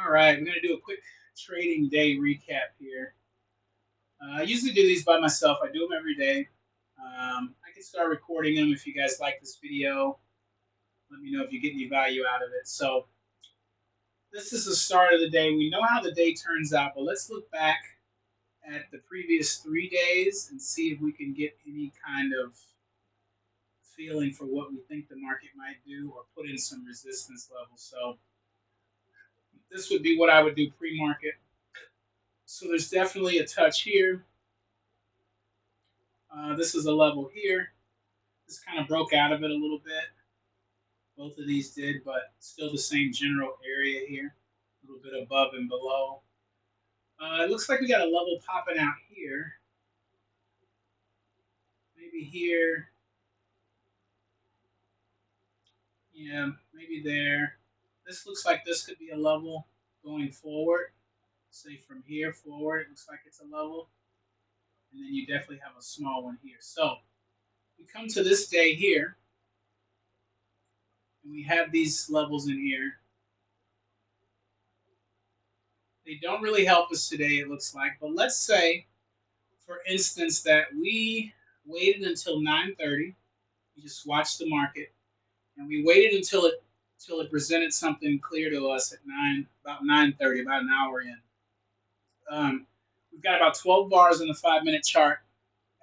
All right, we're going to do a quick trading day recap here. I usually do these by myself. I do them every day. I can start recording them if you guys like this video. Let me know if you get any value out of it. So this is the start of the day. We know how the day turns out, but let's look back at the previous 3 days and see if we can get any kind of feeling for what we think the market might do or put in some resistance levels. So this would be what I would do pre-market. So there's definitely a touch here. This is a level here. This kind of broke out of it a little bit. Both of these did, but still the same general area here. A little bit above and below. It looks like we got a level popping out here. Maybe here. Yeah, maybe there. This looks like this could be a level going forward. Say from here forward, it looks like it's a level. And then you definitely have a small one here. So we come to this day here. And we have these levels in here. They don't really help us today, it looks like. But let's say, for instance, that we waited until 9:30. We just watched the market, and we waited until it presented something clear to us at about 9:30, about an hour in. We've got about 12 bars in the 5-minute chart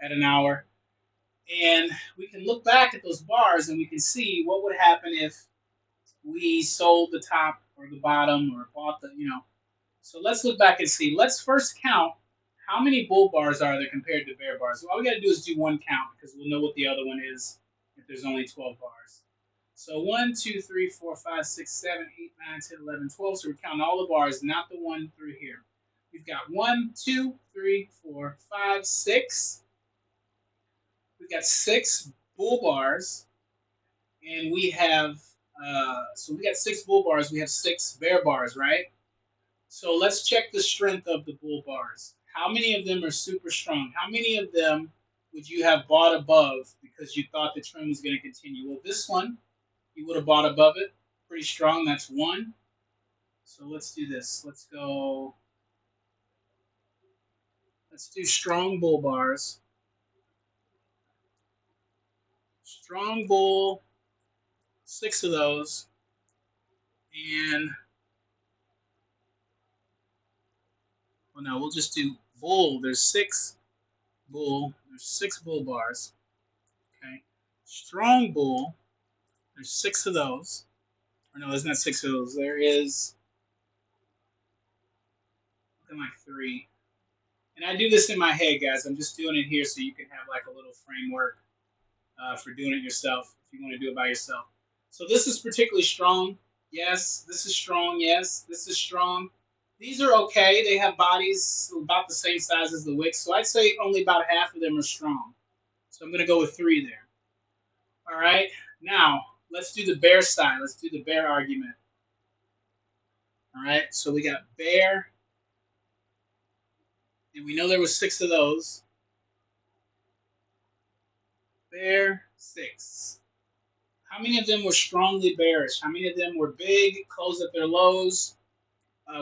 at an hour, and we can look back at those bars and we can see what would happen if we sold the top or the bottom or bought the. So let's look back and see. Let's first count how many bull bars are there compared to bear bars. So all we got to do is do one count because we'll know what the other one is if there's only 12 bars. So 1, 2, 3, 4, 5, 6, 7, 8, 9, 10, 11, 12. So we're counting all the bars, not the one through here. We've got 1, 2, 3, 4, 5, 6. We've got 6 bull bars, and we have so we got 6 bull bars. We have 6 bear bars, right? So let's check the strength of the bull bars. How many of them are super strong? How many of them would you have bought above because you thought the trend was going to continue? Well, this one, you would have bought above it. Pretty strong. That's one. So let's do this. Let's go. Let's do strong bull bars. Strong bull, 6 of those. And, well, no, we'll just do bull. There's 6 bull. There's 6 bull bars. Okay. Strong bull. There's 6 of those. Or no, there's not 6 of those. There is something like 3. And I do this in my head, guys. I'm just doing it here so you can have like a little framework for doing it yourself if you want to do it by yourself. So this is particularly strong. Yes. This is strong. Yes. This is strong. These are okay. They have bodies about the same size as the wicks. So I'd say only about half of them are strong. So I'm going to go with 3 there. All right. Now, let's do the bear side. Let's do the bear argument. All right. So we got bear. And we know there was 6 of those. Bear, 6. How many of them were strongly bearish? How many of them were big, closed at their lows?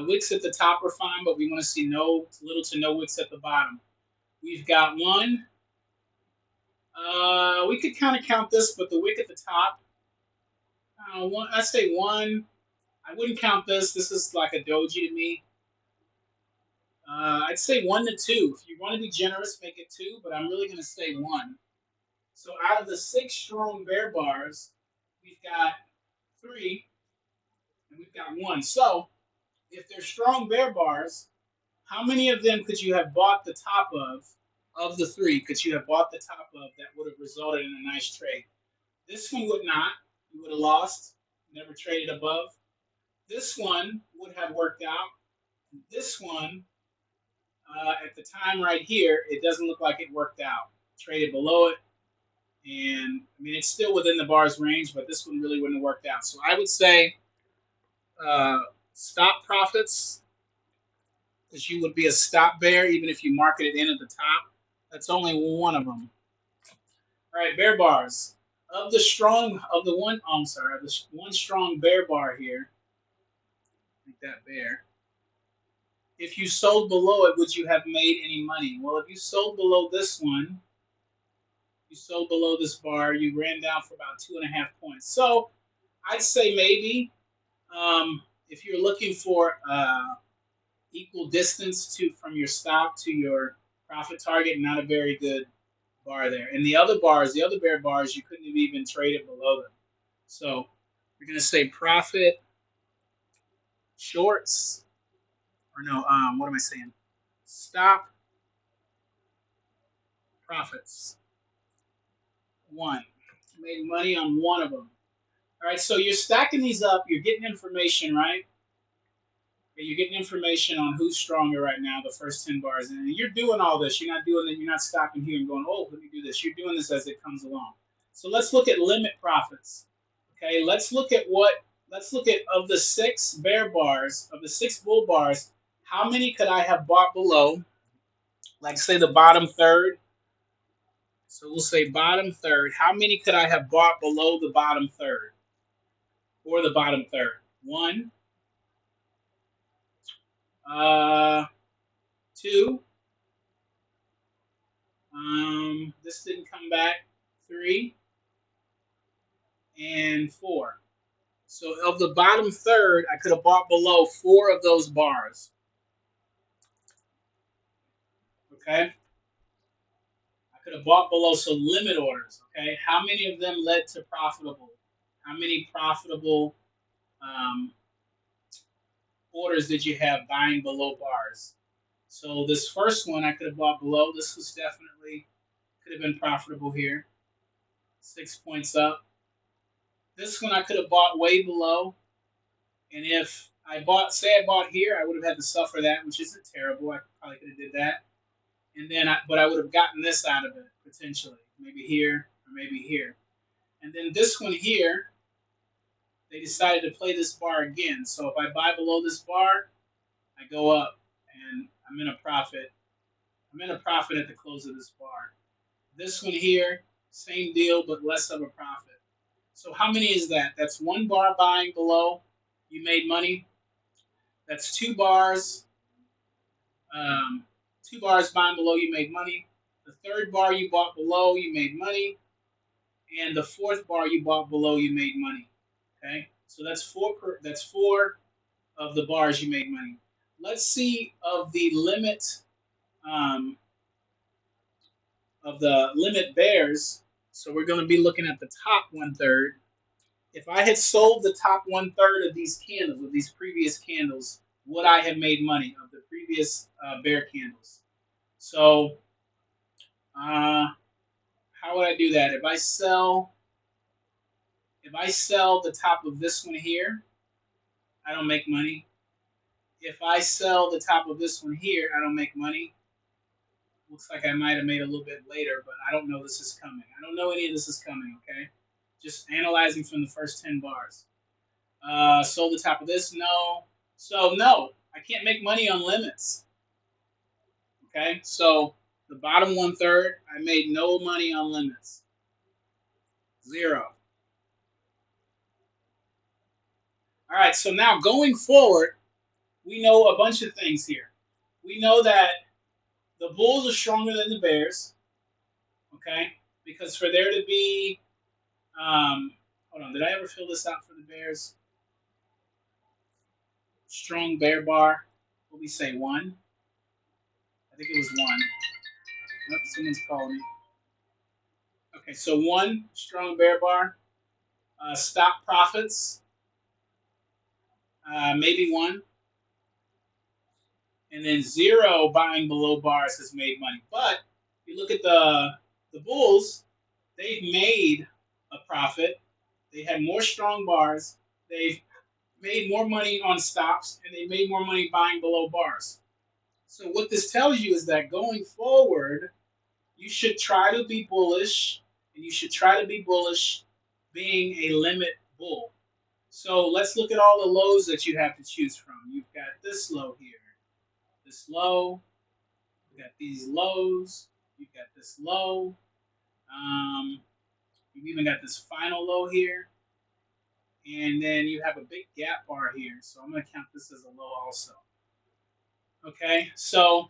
Wicks at the top are fine, but we want to see little to no wicks at the bottom. We've got 1. We could kind of count this, but the wick at the top, I'd say 1. I wouldn't count this. This is like a doji to me. I'd say 1 to 2. If you want to be generous, make it 2, but I'm really going to say 1. So out of the 6 strong bear bars, we've got 3, and we've got 1. So if they're strong bear bars, how many of them could you have bought the top of the 3, could you have bought the top of that would have resulted in a nice trade? This one would not. You would have lost, never traded above. This one would have worked out. This one, at the time right here, it doesn't look like it worked out. Traded below it. And I mean, it's still within the bars range, but this one really wouldn't have worked out. So I would say stop profits, because you would be a stop bear even if you market it in at the top. That's only one of them. All right, bear bars. Of the one strong bear bar here, Make that bear. If you sold below it, would you have made any money? Well, if you sold below this one, you sold below this bar, you ran down for about 2.5 points. So I'd say maybe if you're looking for equal distance to from your stop to your profit target, not a very good bar there. And the other bars, the other bear bars, you couldn't have even traded below them. So you're going to say profit shorts, or no, what am I saying? Stop profits. One. You made money on one of them. All right, so you're stacking these up. You're getting information, right? Okay, you're getting information on who's stronger right now, the first 10 bars. And you're doing all this. You're not doing it. You're not stopping here and going, oh, let me do this. You're doing this as it comes along. So let's look at limit profits. Okay, let's look at of the 6 bear bars, of the 6 bull bars, how many could I have bought below? Like say the bottom third. So we'll say bottom third. How many could I have bought below the bottom third? Or the bottom third? One, uh, two, this didn't come back, 3, and 4. So of the bottom third, I could have bought below 4 of those bars. Okay? I could have bought below, so limit orders. Okay? How many of them led to profitable? How many profitable um, orders did you have buying below bars? So this first one I could have bought below. This was definitely could have been profitable here. 6 points up. This one I could have bought way below. And if I bought, say I bought here, I would have had to suffer that, which isn't terrible. I probably could have did that. And then, but I would have gotten this out of it potentially, maybe here or maybe here. And then this one here, they decided to play this bar again. So if I buy below this bar, I go up and I'm in a profit. I'm in a profit at the close of this bar. This one here, same deal, but less of a profit. So how many is that? That's 1 bar buying below, you made money. That's 2 bars. Um, 2 bars buying below, you made money. The third bar you bought below, you made money. And the fourth bar you bought below, you made money. Okay, so that's 4. That's 4 of the bars you made money. Let's see of the limit um, bears. So we're going to be looking at the top 1/3. If I had sold the top 1/3 of these candles, of these previous candles, would I have made money of the previous bear candles? So how would I do that? If I sell the top of this one here, I don't make money. If I sell the top of this one here, I don't make money. Looks like I might have made a little bit later, but I don't know this is coming. I don't know any of this is coming, okay? Just analyzing from the first 10 bars. Sold the top of this, no. So no, I can't make money on limits. Okay, so the bottom 1/3, I made no money on limits. 0. All right, so now going forward, we know a bunch of things here. We know that the Bulls are stronger than the Bears. Okay, because for there to be, hold on, did I ever fill this out for the Bears? Strong Bear bar. What we say, 1? I think it was 1. Nope, someone's calling me. Okay, so 1 strong bear bar. Stop profits, maybe 1. And then 0 buying below bars has made money. But you look at the Bulls, they've made a profit. They had more strong bars. They've made more money on stops, and they made more money buying below bars. So what this tells you is that going forward, you should try to be bullish, and you should try to be bullish being a limit bull. So let's look at all the lows that you have to choose from. You've got this low here, this low, you've got these lows, you've got this low, you've even got this final low here, and then you have a big gap bar here. So I'm going to count this as a low also. Okay, so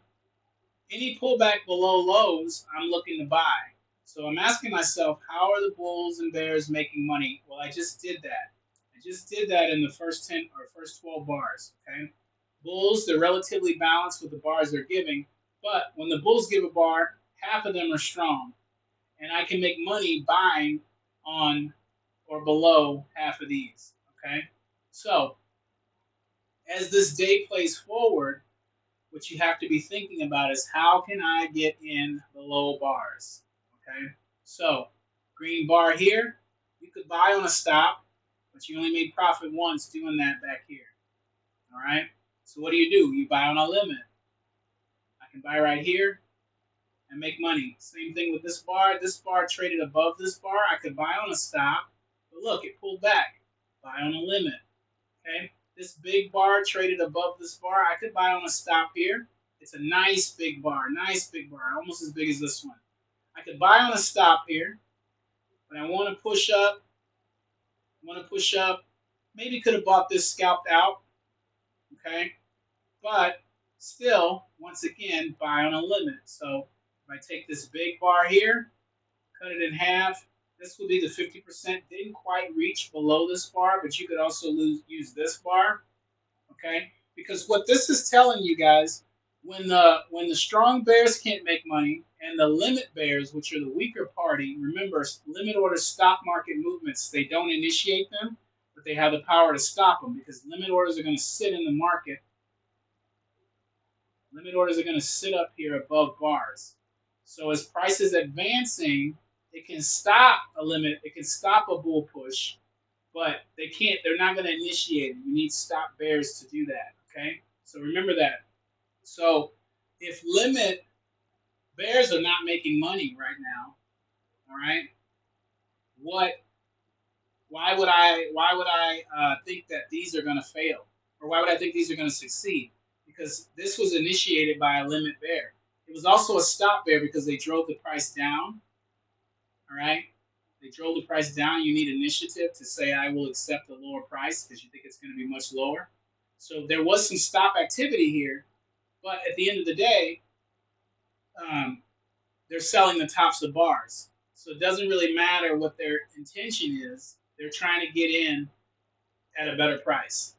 any pullback below lows, I'm looking to buy. So I'm asking myself, how are the bulls and bears making money? Well, I just did that. I just did that in the first 10 or first 12 bars. Okay, bulls, they're relatively balanced with the bars they're giving, but when the bulls give a bar, half of them are strong, and I can make money buying on or below half of these. Okay, so as this day plays forward, what you have to be thinking about is how can I get in the low bars? Okay, so green bar here, you could buy on a stop, but you only made profit once doing that back here. All right, so what do? You buy on a limit. I can buy right here and make money. Same thing with this bar. This bar traded above this bar. I could buy on a stop, but look, it pulled back. Buy on a limit. Okay, this big bar traded above this bar. I could buy on a stop here. It's a nice big bar, almost as big as this one. I could buy on a stop here, but I want to push up. Maybe could have bought this scalped out. Okay, but still, once again, buy on a limit. So if I take this big bar here, cut it in half, this will be the 50%. Didn't quite reach below this bar, but you could also use this bar. Okay, because what this is telling you guys, when the strong bears can't make money and the limit bears, which are the weaker party, remember, limit order stop market movements, they don't initiate them, but they have the power to stop them, because limit orders are going to sit in the market. Limit orders are going to sit up here above bars. So as price is advancing, it can stop a limit, it can stop a bull push, but they're not going to initiate it. You need stop bears to do that. Okay, so remember that. So if limit bears are not making money right now, all right, what why would I think that these are going to fail, or why would I think these are going to succeed? Because this was initiated by a limit bear. It was also a stop bear because they drove the price down. All right, they drove the price down. You need initiative to say I will accept a lower price because you think it's going to be much lower. So there was some stop activity here, but at the end of the day, um, they're selling the tops of bars. So it doesn't really matter what their intention is. They're trying to get in at a better price.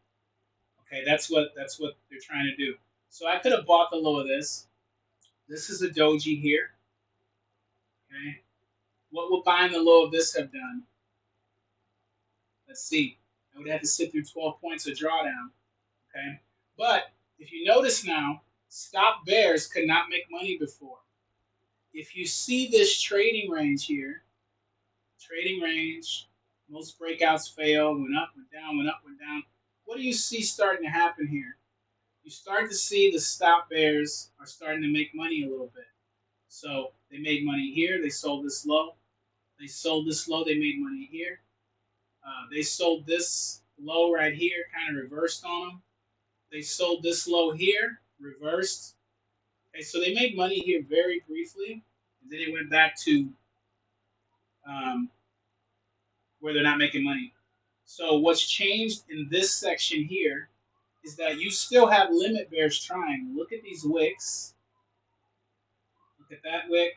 Okay, that's what they're trying to do. So I could have bought the low of this. This is a doji here. Okay, what would buying the low of this have done? Let's see. I would have to sit through 12 points of drawdown. Okay, but if you notice now, stop bears could not make money before. If you see this trading range here, trading range, most breakouts fail, went up, went down, went up, went down. What do you see starting to happen here? You start to see the stop bears are starting to make money a little bit. So they made money here. They sold this low. They sold this low. They made money here. They sold this low right here, kind of reversed on them. They sold this low here, reversed. Okay, so they made money here very briefly, and then it went back to um, where they're not making money. So what's changed in this section here is that you still have limit bears trying. Look at these wicks. Look at that wick,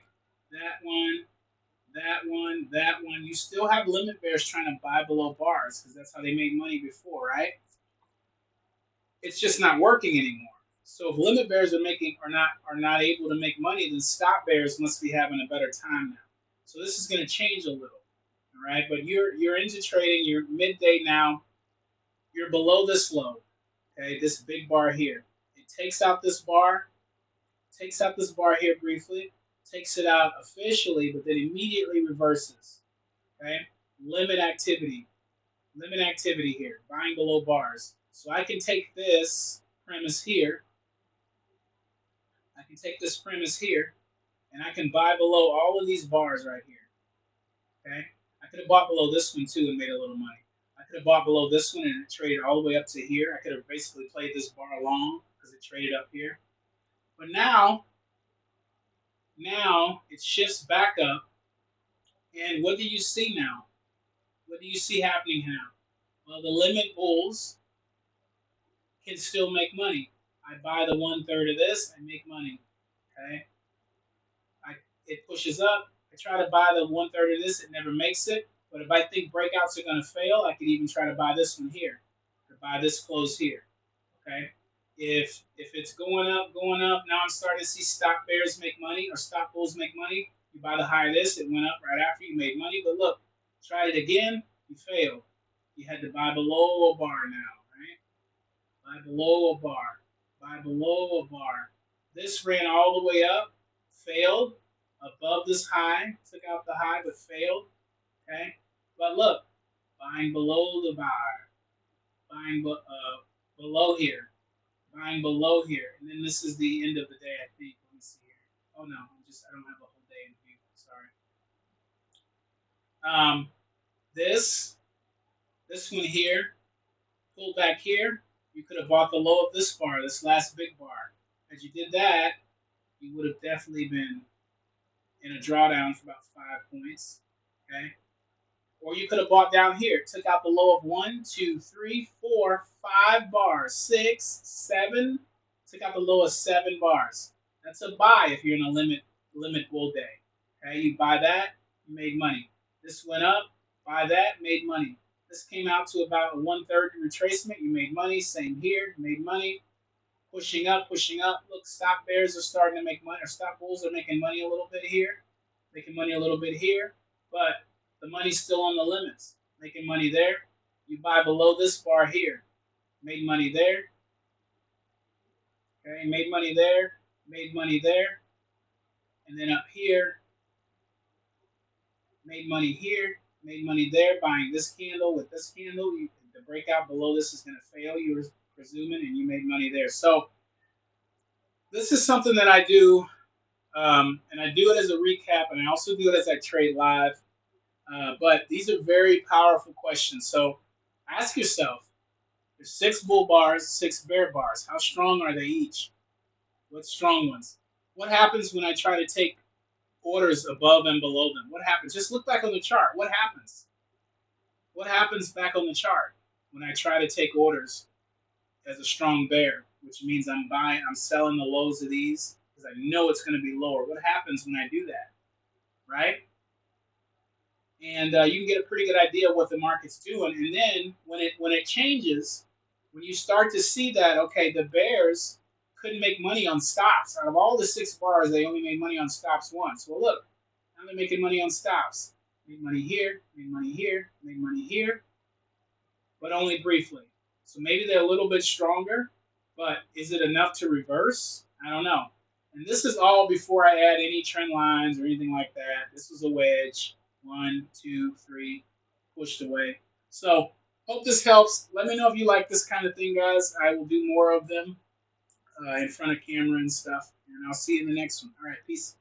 that one, that one, that one. You still have limit bears trying to buy below bars because that's how they made money before, right? It's just not working anymore. So if limit bears are not able to make money, then stop bears must be having a better time now. So this is going to change a little, all right? But you're into trading. You're midday now. You're below this low, okay? This big bar here. It takes out this bar here briefly, takes it out officially, but then immediately reverses. Okay, limit activity, limit activity here, buying below bars. So I can take this premise here. I can take this premise here, and I can buy below all of these bars right here. Okay, I could have bought below this one too and made a little money. I could have bought below this one and it traded all the way up to here. I could have basically played this bar long because it traded up here. But now it shifts back up, and what do you see now? What do you see happening now? Well, the limit bulls can still make money. I buy the 1/3 of this, I make money. Okay, I it pushes up. I try to buy the 1/3 of this, it never makes it. But if I think breakouts are going to fail, I could even try to buy this one here, or buy this close here. Okay, if it's going up, now I'm starting to see stop bears make money or stop bulls make money. You buy the high of this, it went up right after you made money. But look, tried it again, you failed. You had to buy below a bar now, right? Buy below a bar. Buy below a bar. This ran all the way up, failed, above this high, took out the high but failed. Okay, but look, buying below the bar, buying below here, buying below here, and then this is the end of the day. I think. Let me see here. Oh no, I don't have a whole day in view. Sorry. Um, this this one here, pulled back here. You could have bought the low of this bar, this last big bar. As you did that, you would have definitely been in a drawdown for about 5 points. Okay. Or you could have bought down here, took out the low of 1, 2, 3, 4, 5 bars, 6, 7, took out the low of 7 bars. That's a buy if you're in a limit bull day. Okay, you buy that, you made money. This went up, buy that, made money. This came out to about a 1/3 retracement, you made money. Same here, you made money. Pushing up, pushing up. Look, stock bears are starting to make money, or stock bulls are making money a little bit here, making money a little bit here, but the money's still on the limits. Making money there. You buy below this bar here, made money there. Okay, made money there, made money there, and then up here, made money here, made money there. Buying this candle with this candle, the breakout below this is going to fail. You were presuming, and you made money there. So this is something that I do. And I do it as a recap, and I also do it as I trade live. But these are very powerful questions. So ask yourself: there's 6 bull bars, 6 bear bars. How strong are they each? What strong ones? What happens when I try to take orders above and below them? What happens? Just look back on the chart. What happens? What happens back on the chart when I try to take orders as a strong bear, which means I'm selling the lows of these because I know it's going to be lower. What happens when I do that? Right? And you can get a pretty good idea of what the market's doing. And then when it changes, when you start to see that, okay, the bears couldn't make money on stops. Out of all the 6 bars, they only made money on stops once. Well, look, now they're making money on stops. Made money here, made money here, made money here, but only briefly. So maybe they're a little bit stronger, but is it enough to reverse? I don't know. And this is all before I add any trend lines or anything like that. This was a wedge. 1, 2, 3, pushed away. So hope this helps. Let me know if you like this kind of thing, guys. I will do more of them in front of camera and stuff. And I'll see you in the next one. All right, peace.